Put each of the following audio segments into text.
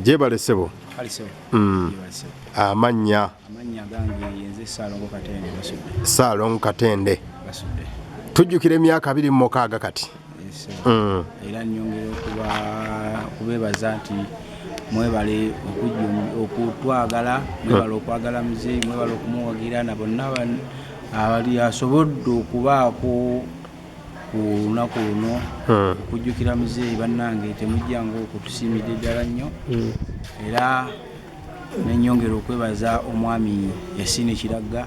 Jebale ssebo. Amannya gange yenze Saalongo Katende basudde. Saalongo Katende tujjukira emyaka 26 kati. Era nnyongera kubeebaza nti mwebale okutwagala, mwebale okwagala muzeeyi, mwebale okumuwagira na bonna abali asobodde okubaako ku lunaku luno okujjukira muzeeyi bannange temujjangu okutusiimidde ddala nnyo. Era nenyongera okwebaza omwami Yasini Kiragga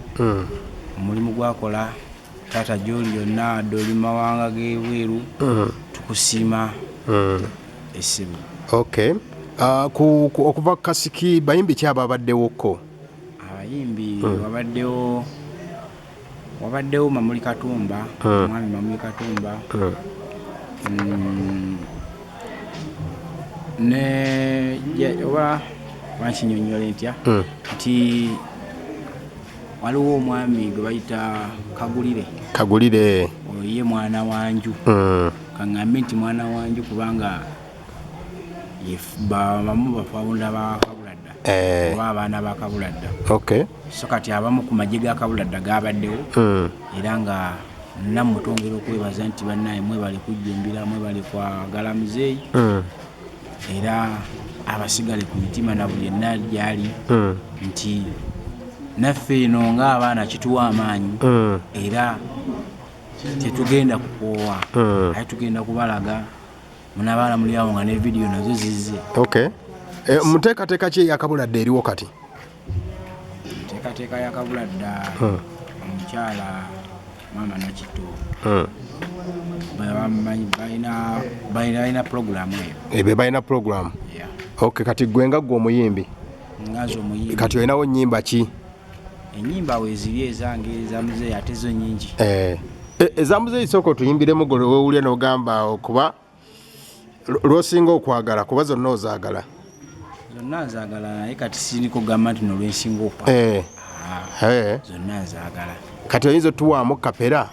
omulimu gwakola taata gy'oli yonna adde oli mawanga g'ebweru tukusiima essimu. Okay. Okuva Kasiki bayimbi ki ababaddewoko? Abayimbi wabaddewo Mamuli Katumba, omwami Mamuli Katumba, ne oba wankinyonnyole ntya nti waliwo omwami gwe bayita Kagulire oyo ye mwana wanju. Kaŋŋambe nti mwana wanju kubanga bamu bafawunda ba Kabuladda oba abaana ba Kabuladda. So kati abamu ku magye ga Kabuladda gabaddewo era nga nammwe twongera okwebaza nti bannaye mwebale kujjumbira, mwebale kwagala muzeeyi era abasigale ku mitima na buli yenna gyali nti naffe eno ng'abaana kituwa amaanyi era tetugenda kukoowa aye tugenda kubalaga munabaala muli awo nga ne vidiyo nazo zizze. Muteekateeka ki eya Kabuladda eriwo kati? Enteekateeka ya Kabuladda omukyala Maama Nakitto balina puroguramu eyo. Be balina puroguramu. Kati gwe nga gwe omuyimbi ngaze omuyimbi kati olinawo nnyimba ki? Ennyimba weeziri ezange eza muzeeyi ate zo nnyingi. Eza muzeeyi sooka otuyimbiremu gwe weewulire n'ogamba okuba lw'osinga okwagala kuba zonna ozaagala. Zonna nzaagala naye kati siriko kugamba nti nolwensinga zonna nzaagala. Kati oyinza otuwaamu kapera?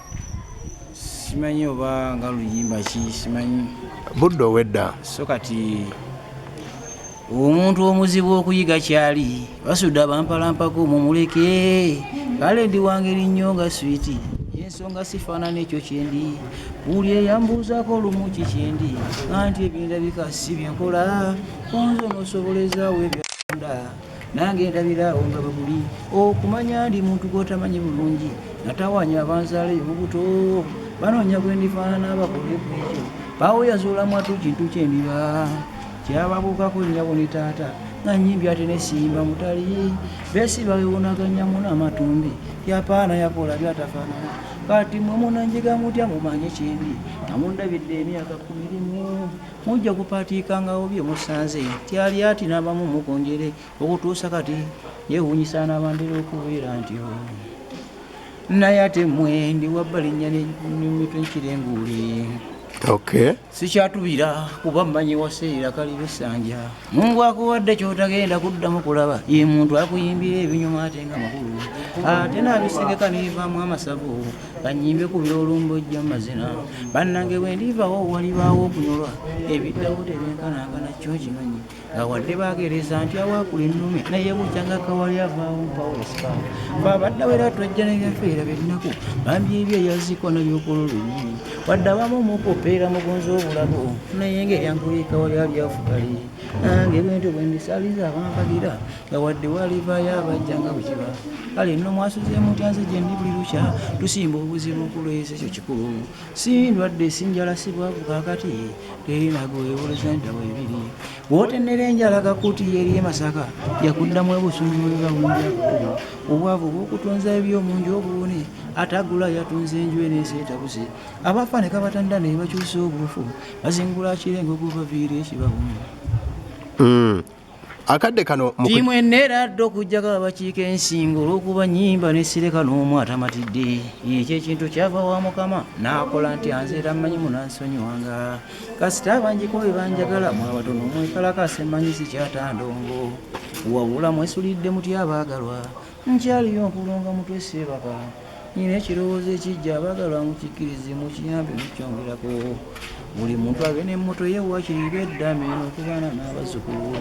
Simanyi oba nga luyimba ki, simanyi. Budde owedda. So kati omuntu omuzibu okuyiga kyali basudde abampalampako mumuleke kale ndi wange linnyo nga switi ensonga sifaanana ekyo kyendi buli eyambuuzaako lumu kikyendi anti ebindabika si byenkola onzo n'osobolezaawo ebyanda nange ndabiraawo nga bwe buli okumanya ndi muntu gw'otamanyi bulungi natawanya abanzaala ebibuto banoonya gwe ndifaanana abakoleku ekyo baweyazuulamu atu kintu kyendiba kyababuukako nnyabo ne taata nga nnyimbi ate nesimba mutali besiba wewunaganyamu n'amatumbi yapaana yakola byatafaanana kati mwe munanjiga mutya mumanye kyendi namundabidde emyaka 10 mujja kupatiikangawo bye musanze tyali ati n'abamu mukonjere okutuusa kati yeewuunyisa n'abandera okubeera ntyo naye ate mmwe ndi wabbali nnya nemitwe nkirenguule. Sikyatubira kuba mmanyi waseera kaliba essanja Mungu akuwadde kyotagenda kuddamu kulaba ye muntu akuyimbira ebinyuma ate nga makulu ate n'abisengeka n'ebivaamu amasavu kanyimbe kubira olumbojja mu mazina bannange bwe ndivaawo walibaawo okunyolwa ebiddawo tebenkanankana kyo kimanyi nga wadde baagereza nti awaakula ennume naye bukyanga kawali avaawo mpawulosika babaddawo era twajja nebyafeera byennaku bambi ebyo yazikwa nabyokola olunyini wadde abamu mukupeera mugonzi obulago naye ng'eryankulika wali ali afukali nange bwentyo bwe ndisaliza abampagira nga wadde walivaayo abajjanga bukiba kale nno mwasuze mutya nze gye ndi buli lukya tusimba obuzibu okulweza ekyo kikulu si ndwadde si njala si bwavu kaakati teri nago ewoleza ndabo ebiri bw'otennera enjala kakuti yeri emasaka yakuddamu ebusumulula bungi akakulu obwavu bw'okutonza eby'omunju obuwone atagula yatunze enju eneeseetabuse abafa ne kabatanda ne bakyusa obufu bazingula akirengo okubaviira ekibabumu. Akadde kano timwenera dde okujjako abakiika ensingo olw'okuba nnyimba nesireka n'omu atamatidde ekyo ekintu kyava wa Mukama n'akola nti anze era mmanyi munansonyiwanga kasita abanjiko bwe banjagala mwabatono mwekalakase mmanyi sikyatandongo wabula mwesulidde mutya abaagalwa nkyaliyo nkulonga mutwe seebaka nyina ekirowoozo ekijja abaagalwa mukikkirize mukiyambe mukyongerako buli muntu abe n'emmoto ye wakiriba eddame n'okubaana n'abazzukulu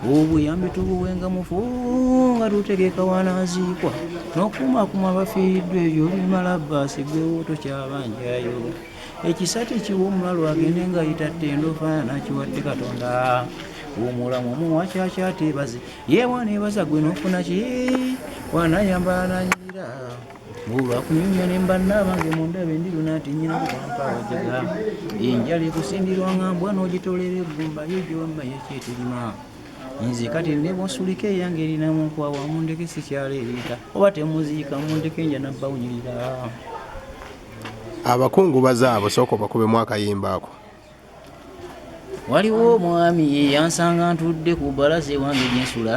obuyambi tubuwenga mufu nga tutegeka wanaaziikwa n'okumakuma abafiiriddwa ebyo bimala bbaasi gwewo tokyabanjayo ekisate kiwumula lwagende nga yitatte endofaana nakiwadde katonda omulamu omuwa kyakyateebaze yeewana ebaza gwe n'ofuna ki wanayambananyirira olwakunyumya ne mbannabange mundabe ndiruna nti nnyina kukwampa wajaga enjala ekusindirwa ngambwa n'ogitolera eggumba yo gyomma yekyetirima nze kati ne bwonsulika eyange erina mu nkwawa mundeke sikyaleereta oba temuziika mundeke nja nabbawunyirira abakungubaza abo sooka bakubemu akayimba ako. waliwo omwami yansanga ntudde ku bbalaza ewange gyensula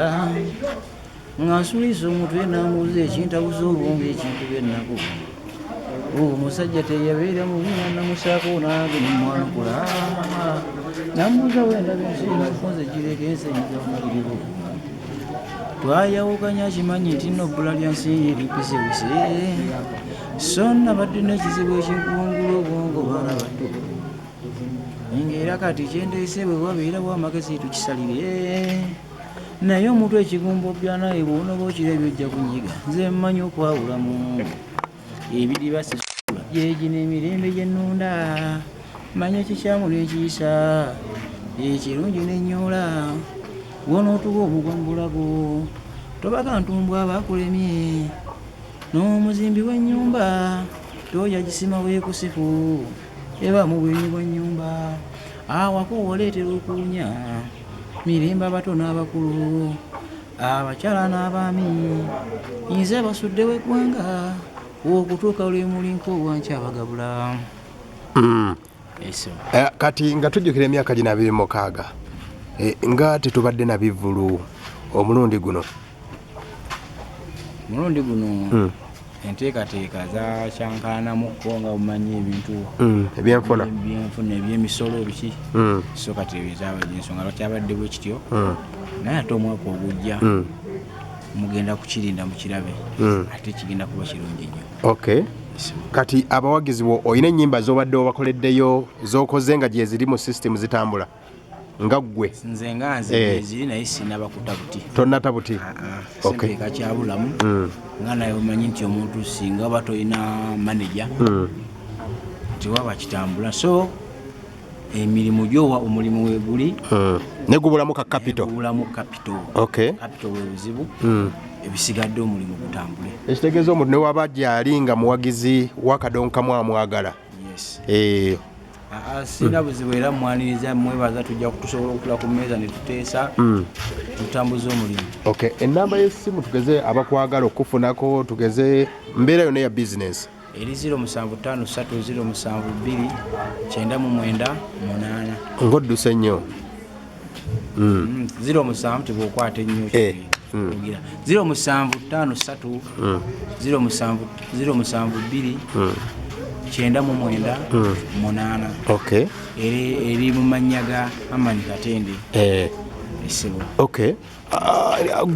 nga nsuliza omutwe nambuuza ekintabuza obwongo ekinkuba ennaku omusajja teyabeera mubi namusaako nange nemwanukula nambuuza wendabe ensinga nfunze gireka ensenyiga mugiribo twayawukanya kimanyi nti nno bbula lya nsinga eripisewise so nabadde n'ekizibu ekinkungula obwongo baana batto ng'era kati kyendeese bwe wabeera bw'amagezi tukisalire naye omutwe ekigumbo byanaye bwonoba okirabye ojja kunyiga nze mmanyi okwawulamu ebidiba sisula jeegi n'emirembe gyennunda manya ekikyamu n'ekiyisa ekirungi n'ennyola wonootuba omugwambulago tobaga ntumbwa abakulemye n'omuzimbi w'ennyumba toya gisima weekusifu eba mu bwenyi bw'ennyumba awako woleetera okuwunya mirembe abato n'abakulu abakyala n'abaami nze abasuddewo eggwanga okutuuka lwe mulinko wankyabagabula eso kati nga tujjukira emyaka gino 26 nga tetubadde na bivvulu omulundi guno enteekateeka zakyankanamukko nga bumanyi ebintu ebyenfuna ebyemisolo biki so kati ensonga lwakyabadde bwe kityo naye ate omwaka ogujja mugenda kukirinda mukirabe ate kigenda kuba kirungi nnyo. Okay. Kati abawagizi bo olina ennyimba z'obadde obakoleddeyo z'okoze nga gye ziri mu system zitambula nga ggwe? Nze nga nze ziri naye sinnabakuta buti. Tonnata buti? Okay. Kakyabulamu nga naye omanyi nti omuntu singa oba tolina manager tewaba kitambula so emirimu gyowa omulimu weguli negubulamu ka capital. Negubulamu capital. Okay. Capital we buzibu ebisigadde omulimu gutambule. Ekitegeeza omuntu newaba gyali nga muwagizi wakadonkamu amwagala. Yes. Sina buzibu era mwaniriza mwebaza tujja kutusobola okutula ku mmeeza ne tuteesa tutambuza omulimu. Okay. Ennamba y'essimu tugeze abakwagala okufunako tugeze mbeera yonna ya business. Eri 0753072998 ng'odduse nnyo. 07 tebwokwata ennyo kigira 0753072998. Okay. Eri mu mannya ga Amani Katende. Esibo. Okay.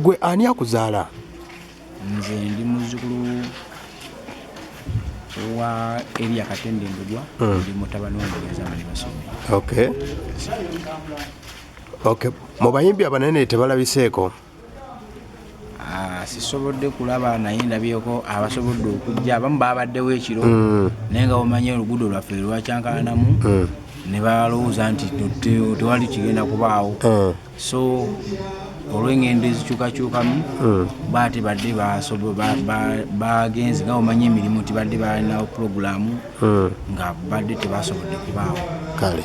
Gwe ani akuzaala? Nze ndi muzzukulu wa Elia Katende Ndugwa, ndi mutabani w'omugenzi Amani Basome. Okay. Okay. Mu bayimbi abanene tebalabiseeko? Sisobodde kulaba naye ndabyeko abasobodde okujja abamu babaddewo ekiro naye nga bamanye oluguudo lwaffe lwakyankalanamu ne balowooza nti tewali kigenda kubaawo so olw'engendo ezikyukakyukamu baate badde bagenze nga bamanye emirimu tibadde balinawo purogulaamu nga badde tebasobodde kubaawo. Kale.